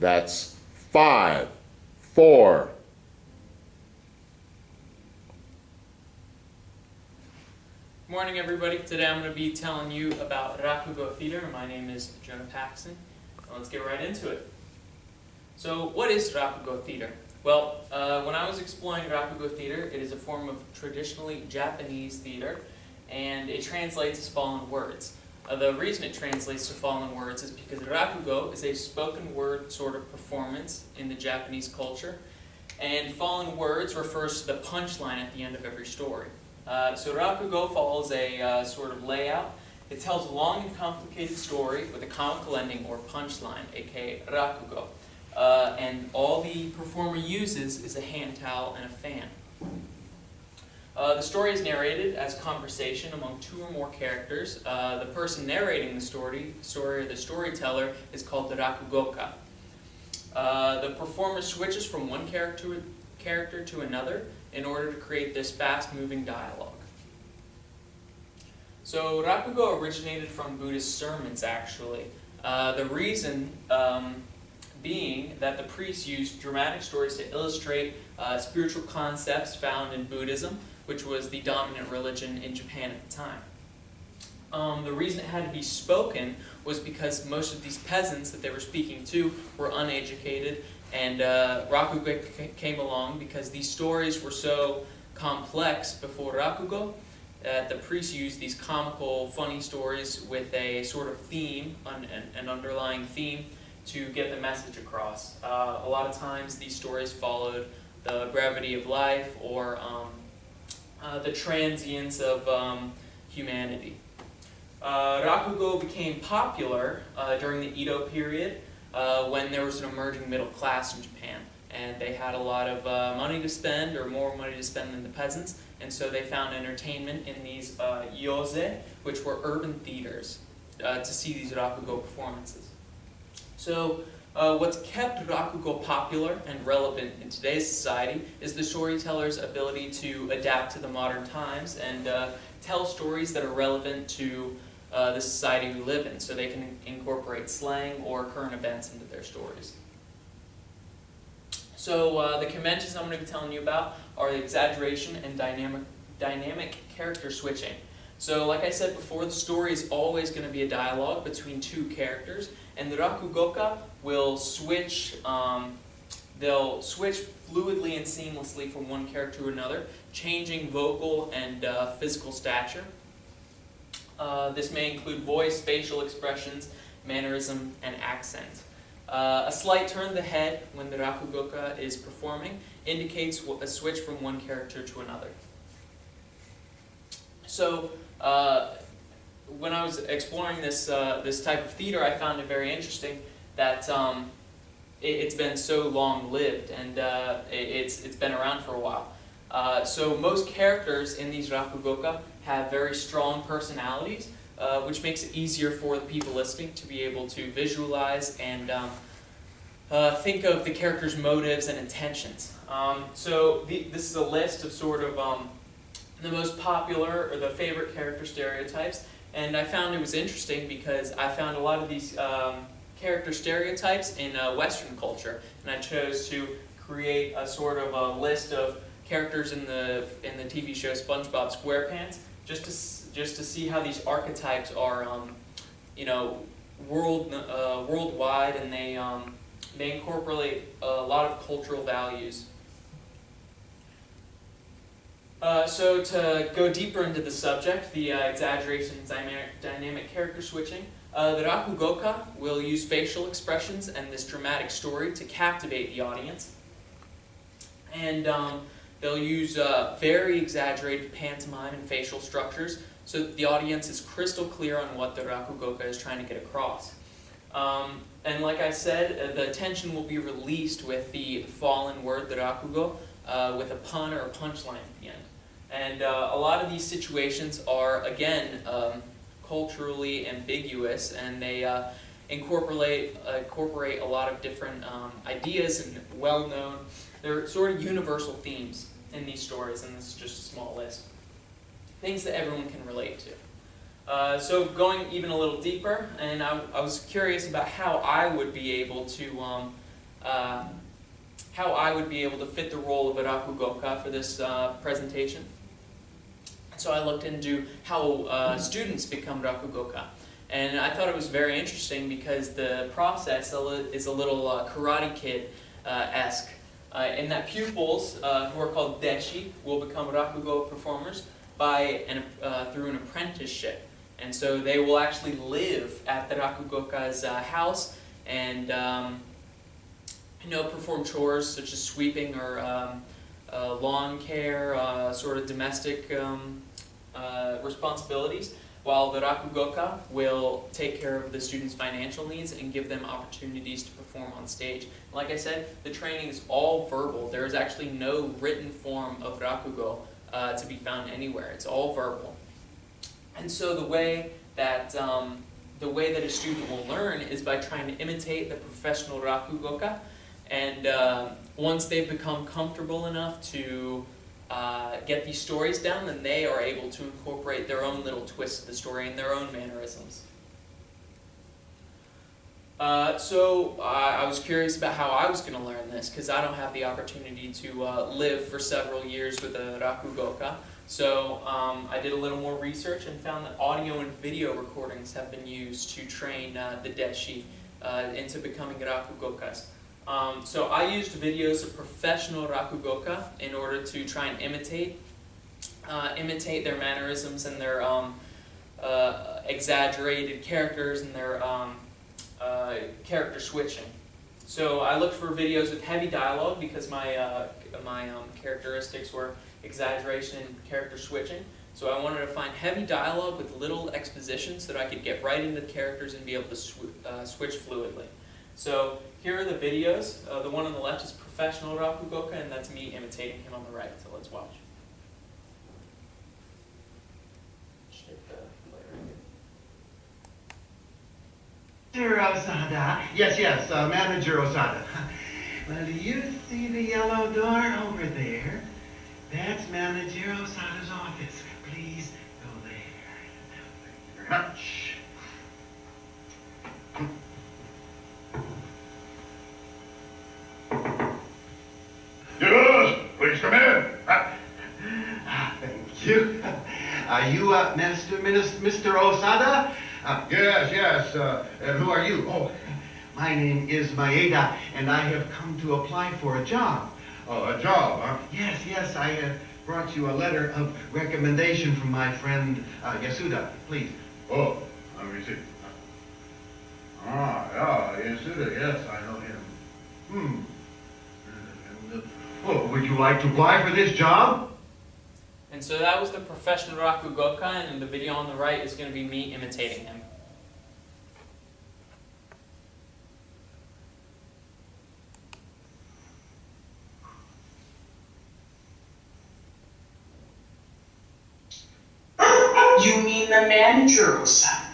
That's 5, 4. Morning, everybody. Today I'm going to be telling you about Rakugo Theater. My name is Jonah Paxson. Let's get right into it. So, what is Rakugo Theater? Well, when I was exploring Rakugo Theater, it is a form of traditionally Japanese theater, and it translates as fallen words. The reason it translates to fallen words is because Rakugo is a spoken word sort of performance in the Japanese culture, and fallen words refers to the punchline at the end of every story. So Rakugo follows a sort of layout. It tells a long and complicated story with a comical ending or punchline, aka Rakugo. And all the performer uses is a hand towel and a fan. The story is narrated as conversation among 2 or more characters. The person narrating the story, the storyteller, is called the Rakugoka. The performer switches from one character to another in order to create this fast-moving dialogue. So Rakugo originated from Buddhist sermons, actually. The reason being that the priests used dramatic stories to illustrate spiritual concepts found in Buddhism, which was the dominant religion in Japan at the time. The reason it had to be spoken was because most of these peasants that they were speaking to were uneducated, and Rakugo came along because these stories were so complex before Rakugo that the priests used these comical, funny stories with a sort of theme, an underlying theme, to get the message across. A lot of times these stories followed the brevity of life or the transience of humanity. Rakugo became popular during the Edo period when there was an emerging middle class in Japan, and they had a lot of money to spend, or more money to spend than the peasants, and so they found entertainment in these yose, which were urban theaters, to see these Rakugo performances. So what's kept Rakugo popular and relevant in today's society is the storyteller's ability to adapt to the modern times and tell stories that are relevant to the society we live in, so they can incorporate slang or current events into their stories. So the conventions I'm going to be telling you about are the exaggeration and dynamic character switching. So like I said before, the story is always going to be a dialogue between 2 characters, and the Rakugoka will switch, they'll switch fluidly and seamlessly from one character to another, changing vocal and physical stature. This may include voice, facial expressions, mannerism, and accent. A slight turn of the head when the Rakugoka is performing indicates a switch from one character to another. So, when I was exploring this type of theater, I found it very interesting that it's been so long-lived, and it's been around for a while. So most characters in these Rakugoka have very strong personalities, which makes it easier for the people listening to be able to visualize and think of the character's motives and intentions. So this is a list of sort of the most popular or the favorite character stereotypes, and I found it was interesting because I found a lot of these character stereotypes in Western culture, and I chose to create a sort of a list of characters in the TV show SpongeBob SquarePants, just to see how these archetypes are, worldwide, and they incorporate a lot of cultural values. So to go deeper into the subject, the exaggeration and dynamic character switching, the Rakugoka will use facial expressions and this dramatic story to captivate the audience. And they'll use very exaggerated pantomime and facial structures so that the audience is crystal clear on what the Rakugoka is trying to get across. And like I said, the tension will be released with the fallen word, the Rakugo, with a pun or a punchline at the end. And a lot of these situations are, again, culturally ambiguous, and they incorporate a lot of different ideas and well-known, they're sort of universal themes in these stories, and this is just a small list. Things that everyone can relate to. So going even a little deeper, and I was curious about how I would be able to how I would be able to fit the role of a Rakugoka for this presentation. So I looked into how students become Rakugoka. And I thought it was very interesting because the process is a little Karate Kid-esque. In that pupils, who are called deshi, will become Rakugo performers through an apprenticeship. And so they will actually live at the Rakugoka's house and perform chores such as sweeping or lawn care, sort of domestic responsibilities, while the Rakugoka will take care of the students' financial needs and give them opportunities to perform on stage. Like I said, the training is all verbal. There is actually no written form of Rakugo to be found anywhere. It's all verbal. And so the way that a student will learn is by trying to imitate the professional Rakugoka. And once they've become comfortable enough to get these stories down, then they are able to incorporate their own little twist of the story and their own mannerisms. So I was curious about how I was going to learn this, because I don't have the opportunity to live for several years with a Rakugoka. So I did a little more research and found that audio and video recordings have been used to train the deshi into becoming Rakugokas. So I used videos of professional Rakugoka in order to try and imitate their mannerisms and their exaggerated characters and their character switching. So I looked for videos with heavy dialogue because my characteristics were exaggeration and character switching. So I wanted to find heavy dialogue with little exposition so that I could get right into the characters and be able to switch fluidly. So here are the videos. The one on the left is professional Rakugoka, and that's me imitating him on the right. So let's watch. Mr. Osada. Yes, Manager Osada. Well, do you see the yellow door over there? That's Manager Osada's office. Please go there. Thank you very much. Yes, please come in. Thank you. Are you Mr. Osada? Yes, and who are you? Oh, my name is Maeda, and I have come to apply for a job. Oh, a job, huh? Yes, I have brought you a letter of recommendation from my friend Yasuda. Please. Oh, let me see. Yeah, Yasuda, yes, I know him. Oh, would you like to apply for this job? And so that was the professional Rakugoka, and the video on the right is going to be me imitating him. You mean the manager, Osada?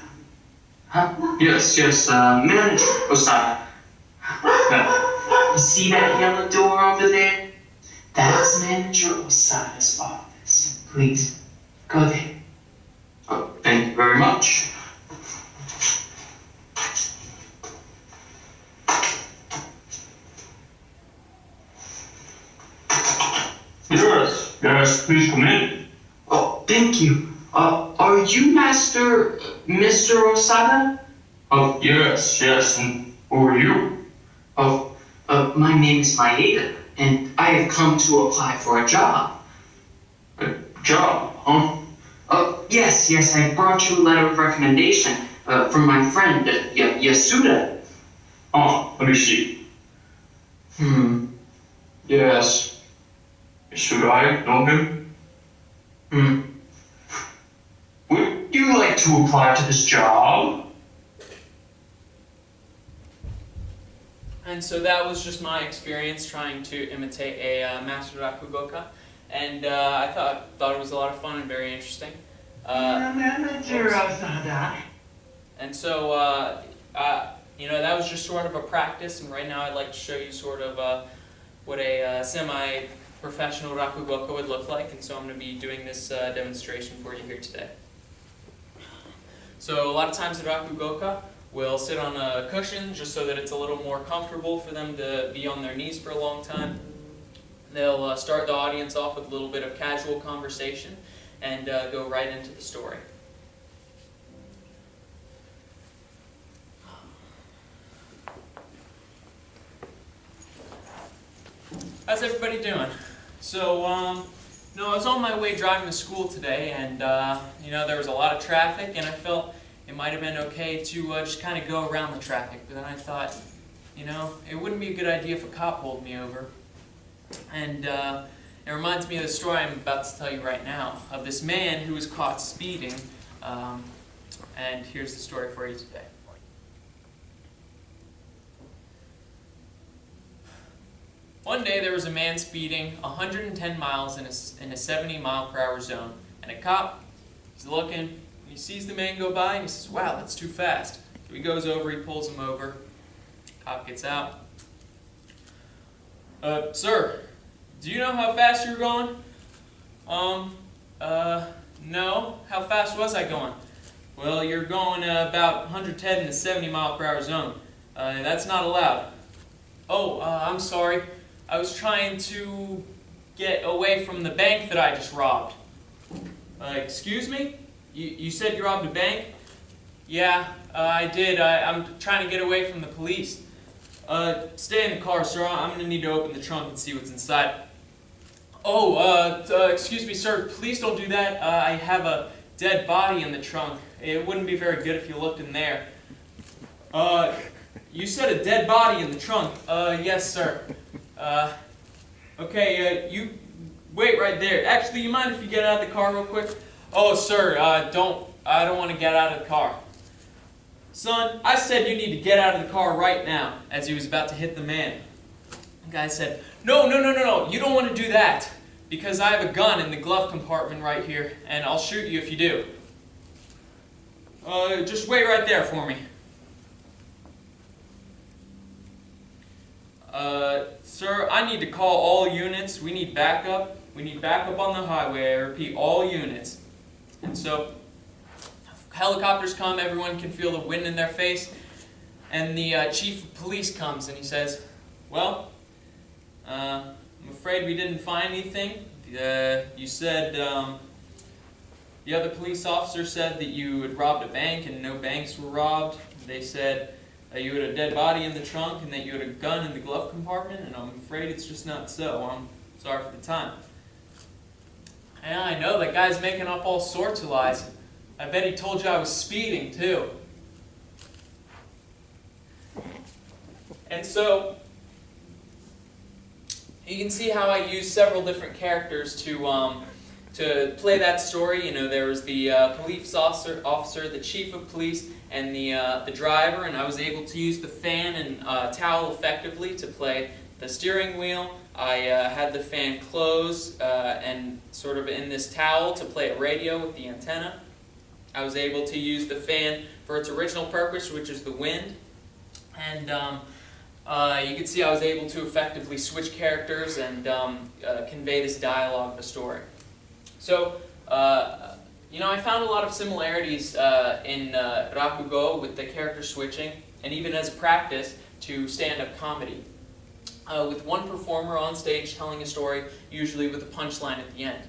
Huh? Yes, manager, Osada. You see that yellow door over there? That's Manager Osada's office. Please, go there. Oh, thank you very much. Yes, please come in. Oh, thank you. Are you Mr. Osada? Oh, yes, and who are you? Oh, my name is Maeda, and I have come to apply for a job. A job, huh? Yes, I brought you a letter of recommendation from my friend, Yasuda. Oh, let me see. Yes. Should I know him? Would you like to apply to this job? And so that was just my experience trying to imitate a master Rakugoka, and I thought it was a lot of fun and very interesting. Manager Osada. And so that was just sort of a practice, and right now I'd like to show you sort of what a semi-professional Rakugoka would look like, and so I'm going to be doing this demonstration for you here today. So a lot of times a Rakugoka will sit on a cushion just so that it's a little more comfortable for them to be on their knees for a long time. They'll start the audience off with a little bit of casual conversation and go right into the story. How's everybody doing? So, I was on my way driving to school today, and there was a lot of traffic, and I felt it might have been okay to just kind of go around the traffic. But then I thought, it wouldn't be a good idea if a cop pulled me over. And it reminds me of the story I'm about to tell you right now, of this man who was caught speeding. And here's the story for you today. One day there was a man speeding 110 miles in a 70-mile-per-hour zone, and a cop, he's looking, and he sees the man go by, and he says, "Wow, that's too fast." So he goes over, he pulls him over. Cop gets out. "Sir, do you know how fast you're going?" No. How fast was I going?" "Well, you're going about 110 in a 70-mile-per-hour zone. That's not allowed." "Oh, I'm sorry. I was trying to get away from the bank that I just robbed." "Excuse me? You said you robbed a bank?" "Yeah, I did. I'm trying to get away from the police." Stay in the car, sir. I'm going to need to open the trunk and see what's inside." "Oh, excuse me, sir. Please don't do that. I have a dead body in the trunk. It wouldn't be very good if you looked in there." You said a dead body in the trunk?" Yes, sir." Okay, you wait right there. Actually, you mind if you get out of the car real quick?" "Oh, sir, I don't want to get out of the car." "Son, I said you need to get out of the car right now," as he was about to hit the man. The guy said, No, you don't want to do that, because I have a gun in the glove compartment right here, and I'll shoot you if you do." Just wait right there for me." Sir, I need to call all units. We need backup. We need backup on the highway. I repeat, all units." And so, helicopters come, everyone can feel the wind in their face, and the chief of police comes and he says, "Well, I'm afraid we didn't find anything. You said, the other police officer said that you had robbed a bank and no banks were robbed. They said that you had a dead body in the trunk and that you had a gun in the glove compartment, and I'm afraid it's just not so. I'm sorry for the time." "Yeah, I know, that guy's making up all sorts of lies. I bet he told you I was speeding, too." And so, you can see how I used several different characters to play that story. There was the police officer, the chief of police, and the driver, and I was able to use the fan and towel effectively to play the steering wheel. I had the fan close and sort of in this towel to play a radio with the antenna. I was able to use the fan for its original purpose, which is the wind. And you can see I was able to effectively switch characters and convey this dialogue of the story. So, I found a lot of similarities in Rakugo with the character switching, and even as a practice to stand-up comedy. With one performer on stage telling a story, usually with a punchline at the end.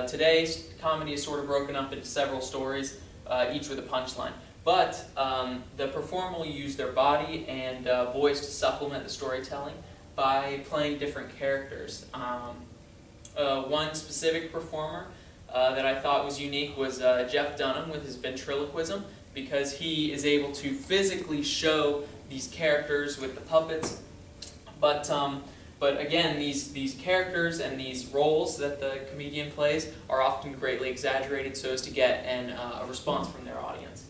Today's comedy is sort of broken up into several stories, each with a punchline. But the performer will use their body and voice to supplement the storytelling by playing different characters. One specific performer that I thought was unique was Jeff Dunham with his ventriloquism, because he is able to physically show these characters with the puppets. But again, these characters and these roles that the comedian plays are often greatly exaggerated so as to get a response from their audience.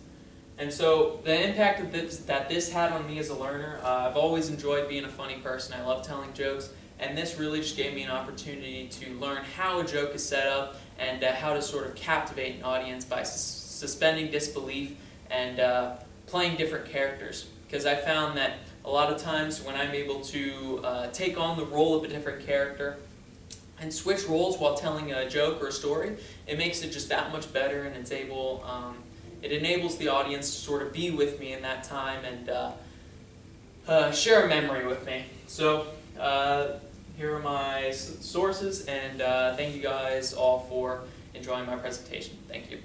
And so the impact that this had on me as a learner, I've always enjoyed being a funny person. I love telling jokes, and this really just gave me an opportunity to learn how a joke is set up and how to sort of captivate an audience by suspending disbelief and playing different characters. Because I found that a lot of times when I'm able to take on the role of a different character and switch roles while telling a joke or a story, it makes it just that much better, and it enables the audience to sort of be with me in that time and share a memory with me. So here are my sources, and thank you guys all for enjoying my presentation. Thank you.